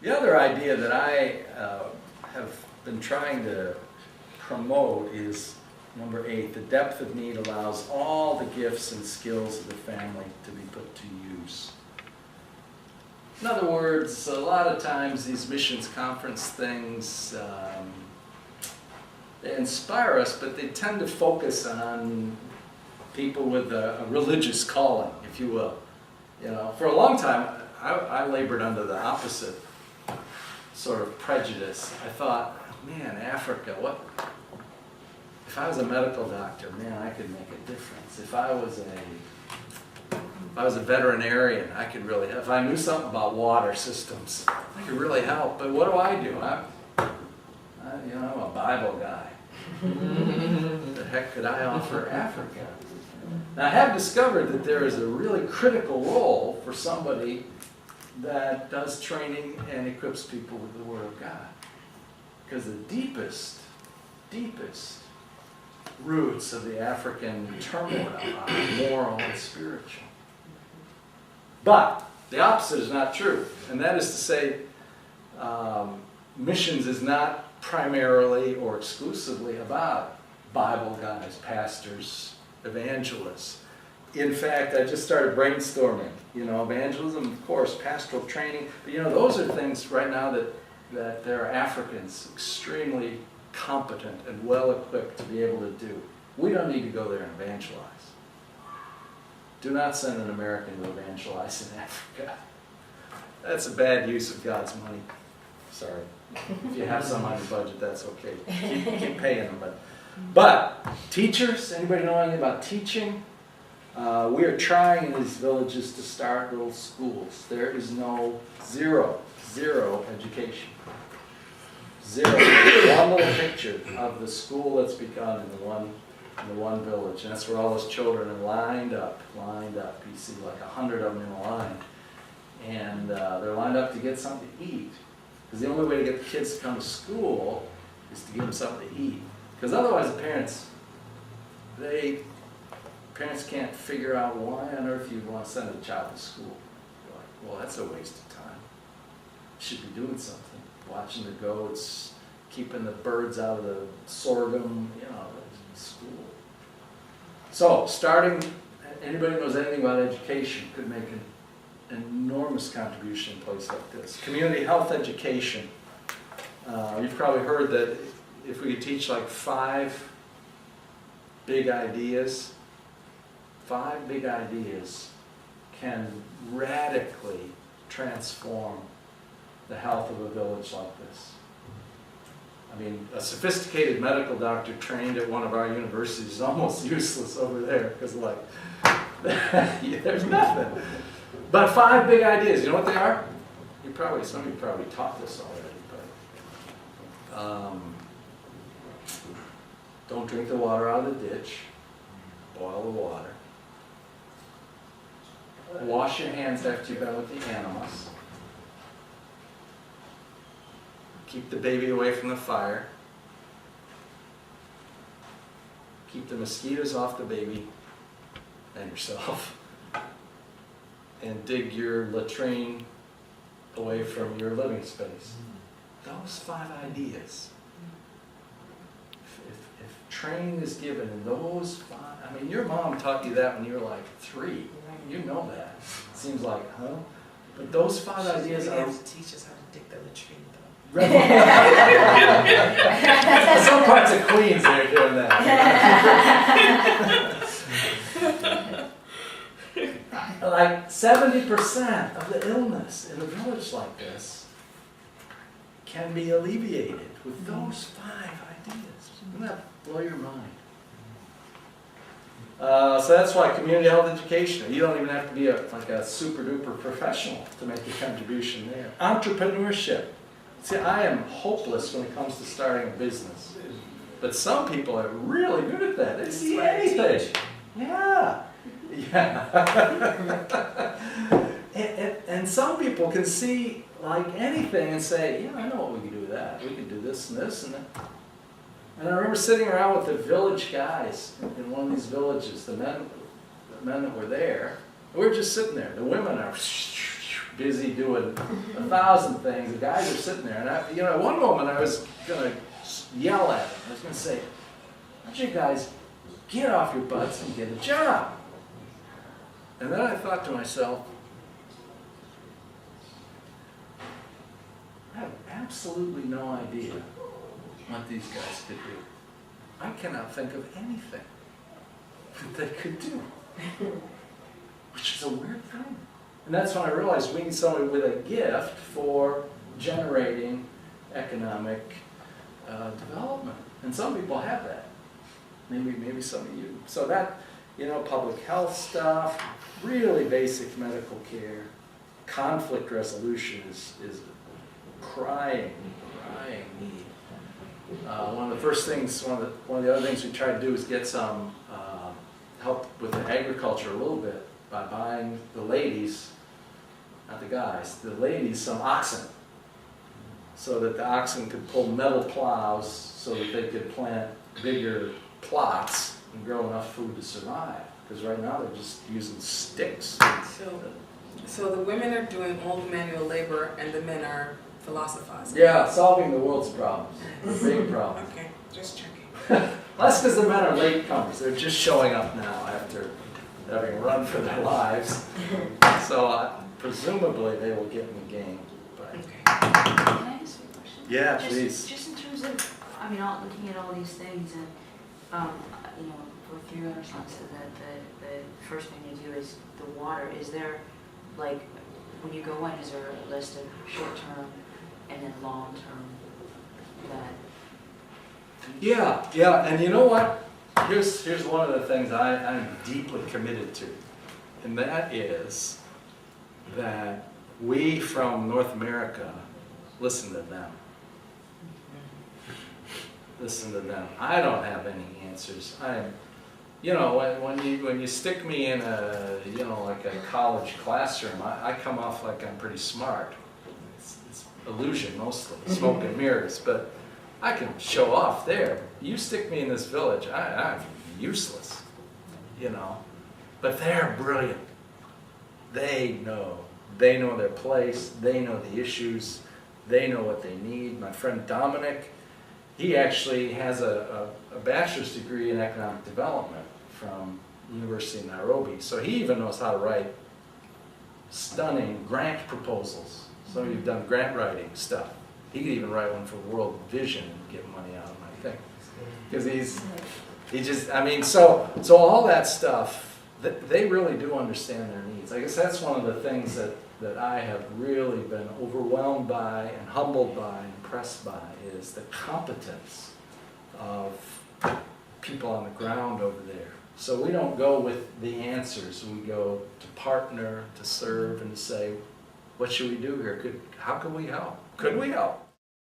The other idea that I have been trying to promote is number 8, the depth of need allows all the gifts and skills of the family to be put to use. In other words, a lot of times these missions conference things, they inspire us, but they tend to focus on people with a religious calling, if you will. You know, for a long time, I labored under the opposite sort of prejudice. I thought, man, Africa, what? If I was a medical doctor, man, I could make a difference. If I was a veterinarian, I could really help. If I knew something about water systems, I could really help. But what do? I'm a Bible guy. What the heck could I offer Africa? Now, I have discovered that there is a really critical role for somebody that does training and equips people with the Word of God. Because the deepest roots of the African turmoil are moral and spiritual. But the opposite is not true. And that is to say, missions is not primarily or exclusively about Bible guys, pastors, evangelists. In fact, I just started brainstorming, evangelism, of course, pastoral training, but those are things right now that there are Africans extremely competent and well equipped to be able to do. We don't need to go there and evangelize. Do not send an American to evangelize in Africa. That's a bad use of God's money. Sorry. If you have some on your budget, that's okay. Keep paying them. But teachers, anybody know anything about teaching? We are trying in these villages to start little schools. There is zero education. Zero. One little picture of the school that's begun in the one village. And that's where all those children are lined up. You see like 100 of them in a line. And they're lined up to get something to eat. Because the only way to get the kids to come to school is to give them something to eat. Because otherwise the parents can't figure out why on earth you'd want to send a child to school. You're like, well, that's a waste of time. You should be doing something. Watching the goats, keeping the birds out of the sorghum, school. So, anybody who knows anything about education could make an enormous contribution in a place like this. Community health education. You've probably heard that if we could teach like 5 big ideas, 5 big ideas can radically transform the health of a village like this. I mean, a sophisticated medical doctor trained at one of our universities is almost useless over there because, there's nothing. But 5 big ideas, you know what they are? Some of you probably taught this already, but don't drink the water out of the ditch. Boil the water. Wash your hands after you've been with the animals. Keep the baby away from the fire. Keep the mosquitoes off the baby and yourself. And dig your latrine away from your living space. Those 5 ideas. If training is given in those 5, your mom taught you that when you were like 3. You know that. Seems like, huh? But those 5 ideas are... have to teach us how to dig the latrine, though. Some parts of Queens they're doing that. Like 70% of the illness in a village like this can be alleviated with those 5 ideas. Doesn't that blow your mind? So that's why community health education. You don't even have to be a super duper professional to make a contribution there. Entrepreneurship. See, I am hopeless when it comes to starting a business. But some people are really good at that. They see anything. Yeah. And some people can see like anything and say, I know what we can do with that. We can do this and this and that. And I remember sitting around with the village guys in one of these villages, the men that were there. We were just sitting there. The women are busy doing 1,000 things. The guys are sitting there, and at one moment I was gonna yell at them. I was gonna say, "Why don't you guys get off your butts and get a job?" And then I thought to myself, I have absolutely no idea what these guys could do. I cannot think of anything that they could do, which is a weird thing. And that's when I realized we need somebody with a gift for generating economic development. And some people have that. Maybe some of you. So that, public health stuff, really basic medical care, conflict resolution is crying need. One of the first things, one of the other things we try to do is get some help with the agriculture a little bit by buying the ladies, not the guys, the ladies some oxen, so that the oxen could pull metal plows so that they could plant bigger plots and grow enough food to survive. Because right now they're just using sticks. So the women are doing all the manual labor and the men are philosophizing. Yeah, solving the world's problems, the big problems. Okay, just checking. That's because the men are latecomers. They're just showing up now after having run for their lives. So presumably they will get in the game. But Okay. Can I ask you a question? yeah, please. Just in terms of, looking at all these things and, for 300 songs, so that the first thing you do is the water. Is there, like, when you go in, is there a list of short-term and then long-term that? Yeah, and you know what? Here's one of the things I'm deeply committed to, and that is that we from North America listen to them. Listen to them. I don't have any answers. When you stick me in a like a college classroom, I come off like I'm pretty smart. It's illusion mostly, smoke and mirrors, but I can show off there. You stick me in this village, I'm useless, But they're brilliant. They know their place, they know the issues, they know what they need. My friend Dominic, he actually has a bachelor's degree in economic development from University of Nairobi. So he even knows how to write stunning grant proposals. Some of you have done grant writing stuff. He could even write one for World Vision and get money out of them, I think. Because so all that stuff, they really do understand their needs. I guess that's one of the things that I have really been overwhelmed by and humbled by and impressed by is the competence of people on the ground over there. So we don't go with the answers. We go to partner, to serve, and to say, what should we do here? How can we help? Could we help?